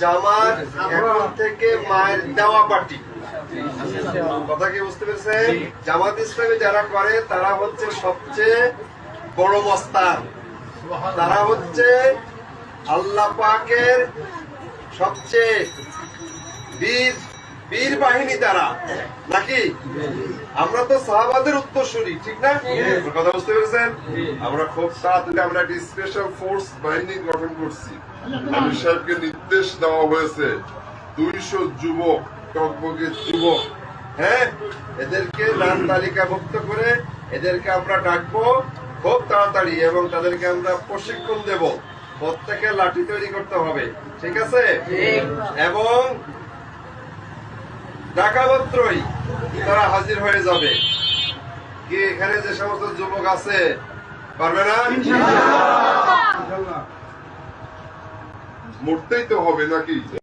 জামাত এখন থেকে মায়ের দেওয়া পার্টি। কথা কি বুঝতে পেরেছেন? জামাত ইসলামী যারা করে তারা হচ্ছে সবচেয়ে বড় মস্তান, তারা হচ্ছে আল্লাহ পাকের সবচেয়ে বীর বাহিনী তারা, নাকি? আমরা তো সাহাবাদের উত্তরসূরি, ঠিক না? কথা বুঝতে পেরেছেন? আমরা খুব তাড়াতাড়ি আমরা একটা স্পেশাল ফোর্স বাহিনী গঠন করছি। আমির সাহেবকে নির্দেশ দেওয়া হয়েছে 200 যুবক, টকবকে যুবক, হ্যাঁ, এদেরকে নাম তালিকাভুক্ত করে এদেরকে আমরা ডাকবো খুব তাড়াতাড়ি এবং তাদেরকে আমরা প্রশিক্ষণ দেব। প্রত্যেকে লাঠি তৈরি করতে হবে, ঠিক আছে? এবং ডাকা মাত্রই তারা হাজির হয়ে যাবে। কি এখানে যে সমস্ত যুবক আছে পারবে না? মরতেই তো হবে নাকি?